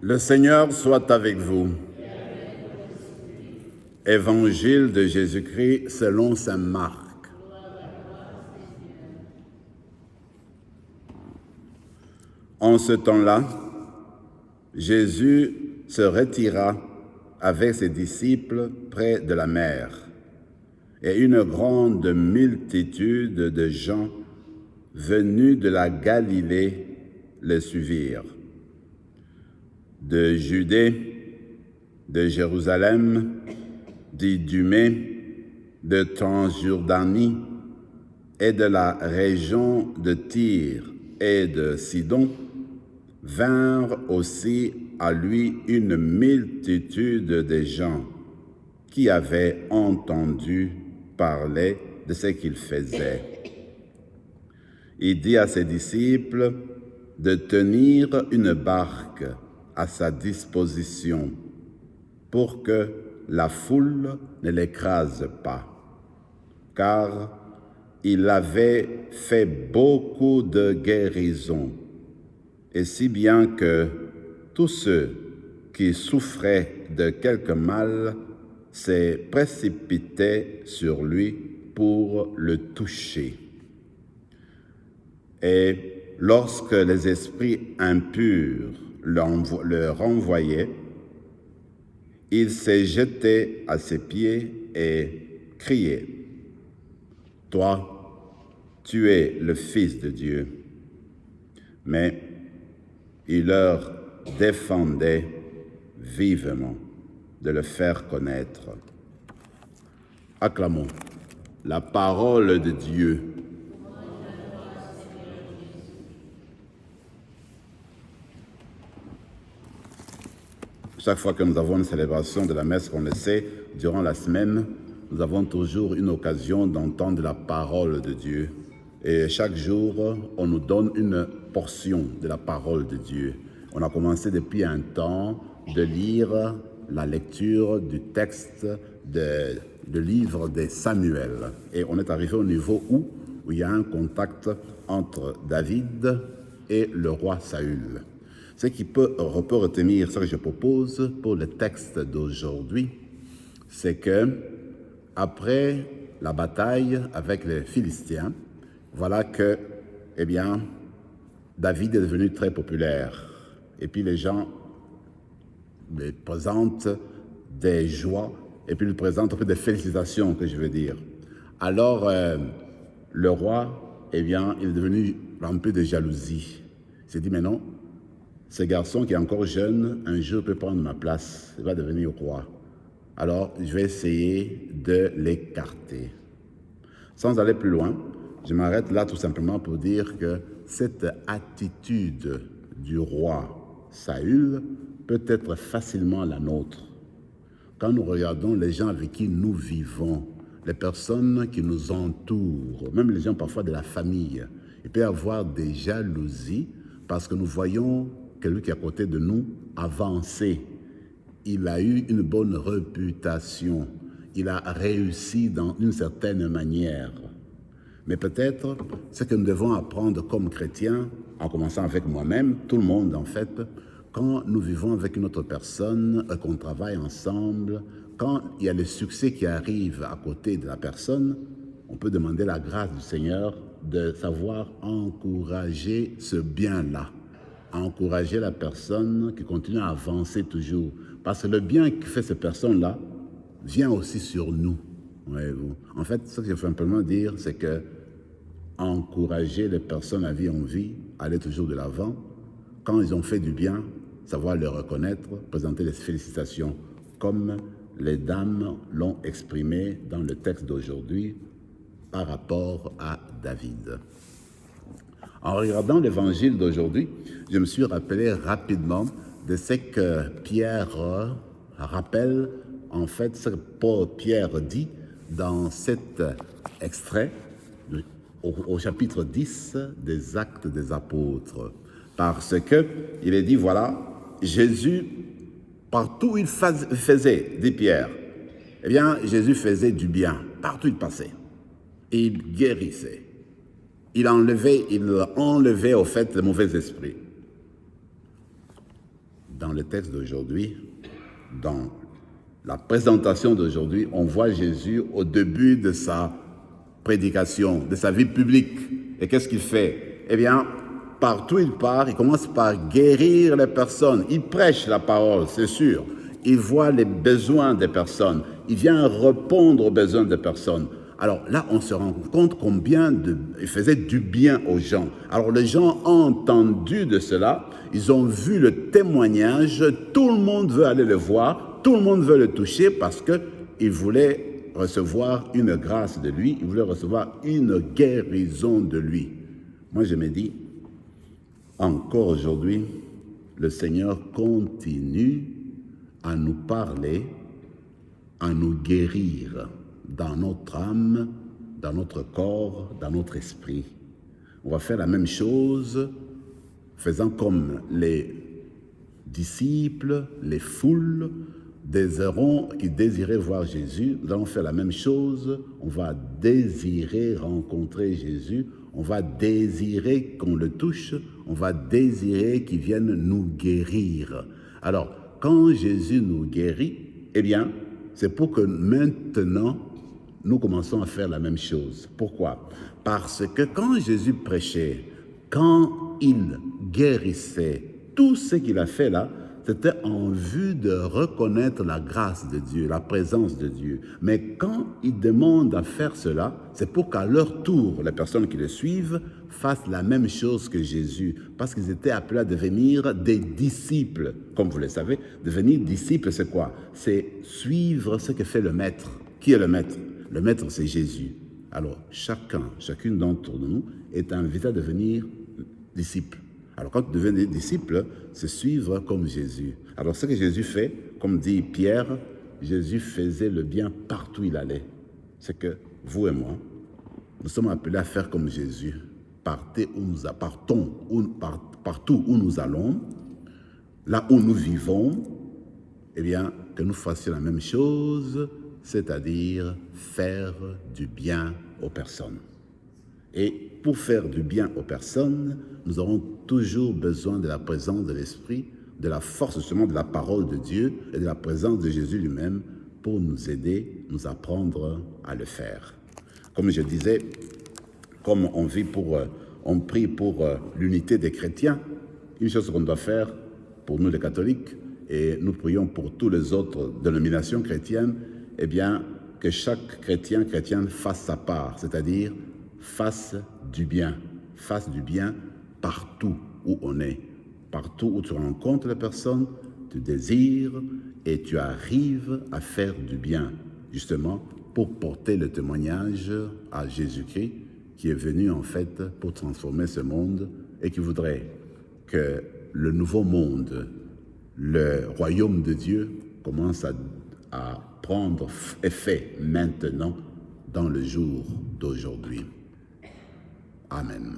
Le Seigneur soit avec vous. Évangile de Jésus-Christ selon saint Marc. En ce temps-là, Jésus se retira avec ses disciples près de la mer, et une grande multitude de gens venus de la Galilée le suivirent. De Judée, de Jérusalem, d'Idumée, de Transjordanie et de la région de Tyr et de Sidon, vinrent aussi à lui une multitude de gens qui avaient entendu parler de ce qu'il faisait. Il dit à ses disciples de tenir une barque à sa disposition pour que la foule ne l'écrase pas, car il avait fait beaucoup de guérisons, et si bien que tous ceux qui souffraient de quelque mal se précipitaient sur lui pour le toucher. Et lorsque les esprits impurs le renvoyaient, il s'est jeté à ses pieds et criait: « Toi, tu es le Fils de Dieu. » Mais il leur défendait vivement de le faire connaître. Acclamons la parole de Dieu. Chaque fois que nous avons une célébration de la messe, qu'on le sait, durant la semaine, nous avons toujours une occasion d'entendre la parole de Dieu. Et chaque jour, on nous donne une portion de la parole de Dieu. On a commencé depuis un temps de lire la lecture du texte du livre de Samuel. Et on est arrivé au niveau où il y a un contact entre David et le roi Saül. Ce qui peut retenir, ce que je propose pour le texte d'aujourd'hui, c'est que après la bataille avec les Philistins, voilà que, David est devenu très populaire. Et puis les gens lui présentent des joies, et puis lui présentent un peu des félicitations, que je veux dire. Alors, le roi, il est devenu rempli de jalousie. Il s'est dit, mais non, ce garçon qui est encore jeune, un jour peut prendre ma place, il va devenir roi. Alors, je vais essayer de l'écarter. Sans aller plus loin, je m'arrête là tout simplement pour dire que cette attitude du roi Saül peut être facilement la nôtre. Quand nous regardons les gens avec qui nous vivons, les personnes qui nous entourent, même les gens parfois de la famille, il peut y avoir des jalousies parce que nous voyons quelqu'un qui est à côté de nous avancer. Il a eu une bonne réputation. Il a réussi dans une certaine manière. Mais peut-être, ce que nous devons apprendre comme chrétiens, en commençant avec moi-même, tout le monde en fait, quand nous vivons avec une autre personne, qu'on travaille ensemble, quand il y a le succès qui arrive à côté de la personne, on peut demander la grâce du Seigneur de savoir encourager ce bien-là, encourager la personne qui continue à avancer toujours. Parce que le bien que fait cette personne-là vient aussi sur nous. Voyez-vous. En fait, ce que je veux simplement dire, c'est que encourager les personnes à vie en vie, aller toujours de l'avant. Quand ils ont fait du bien, savoir le reconnaître, présenter les félicitations, comme les dames l'ont exprimé dans le texte d'aujourd'hui par rapport à David. En regardant l'évangile d'aujourd'hui, je me suis rappelé rapidement de ce que Pierre rappelle, en fait, ce que Pierre dit dans cet extrait au chapitre 10 des Actes des Apôtres. Parce qu'il est dit, voilà, Jésus, partout où il faisait, dit Pierre, Jésus faisait du bien, partout où il passait. Et il guérissait. Il enlevait au fait les mauvais esprits. dans le texte d'aujourd'hui, dans la présentation d'aujourd'hui, on voit Jésus au début de sa prédication, de sa vie publique. Et qu'est-ce qu'il fait? Eh bien, partout où il part, il commence par guérir les personnes. Il prêche la parole, c'est sûr. Il voit les besoins des personnes. Il vient répondre aux besoins des personnes. Alors là, on se rend compte combien il faisait du bien aux gens. Alors les gens ont entendu de cela, ils ont vu le témoignage, tout le monde veut aller le voir, tout le monde veut le toucher parce qu'il voulait recevoir une grâce de lui, il voulait recevoir une guérison de lui. Moi, je me dis, encore aujourd'hui, le Seigneur continue à nous parler, à nous guérir dans notre âme, dans notre corps, dans notre esprit. On va faire la même chose, faisant comme les disciples, les foules, qui désiraient voir Jésus. Nous allons faire la même chose, on va désirer rencontrer Jésus, on va désirer qu'on le touche, on va désirer qu'il vienne nous guérir. Alors, quand Jésus nous guérit, eh bien, c'est pour que maintenant, nous commençons à faire la même chose. Pourquoi? Parce que quand Jésus prêchait, quand il guérissait, tout ce qu'il a fait là, c'était en vue de reconnaître la grâce de Dieu, la présence de Dieu. Mais quand il demande à faire cela, c'est pour qu'à leur tour, les personnes qui le suivent fassent la même chose que Jésus, parce qu'ils étaient appelés à devenir des disciples. Comme vous le savez, devenir disciple, c'est quoi? C'est suivre ce que fait le Maître. Qui est le Maître? Le Maître, c'est Jésus. Alors, chacune d'entre nous est invité à devenir disciple. Alors, quand tu deviens disciple, c'est suivre comme Jésus. Alors, ce que Jésus fait, comme dit Pierre, Jésus faisait le bien partout où il allait. C'est que vous et moi, nous sommes appelés à faire comme Jésus. Partout où nous allons, là où nous vivons, eh bien, que nous fassions la même chose, c'est-à-dire faire du bien aux personnes. Et pour faire du bien aux personnes, nous aurons toujours besoin de la présence de l'Esprit, de la force justement de la parole de Dieu et de la présence de Jésus lui-même pour nous aider, nous apprendre à le faire. Comme je disais, comme on prie pour l'unité des chrétiens, une chose qu'on doit faire pour nous les catholiques, et nous prions pour toutes les autres dénominations chrétiennes, eh bien, que chaque chrétienne fasse sa part, c'est-à-dire fasse du bien partout où on est, partout où tu rencontres les personnes, tu désires et tu arrives à faire du bien, justement pour porter le témoignage à Jésus-Christ qui est venu en fait pour transformer ce monde et qui voudrait que le nouveau monde, le royaume de Dieu commence à prendre effet maintenant dans le jour d'aujourd'hui. Amen.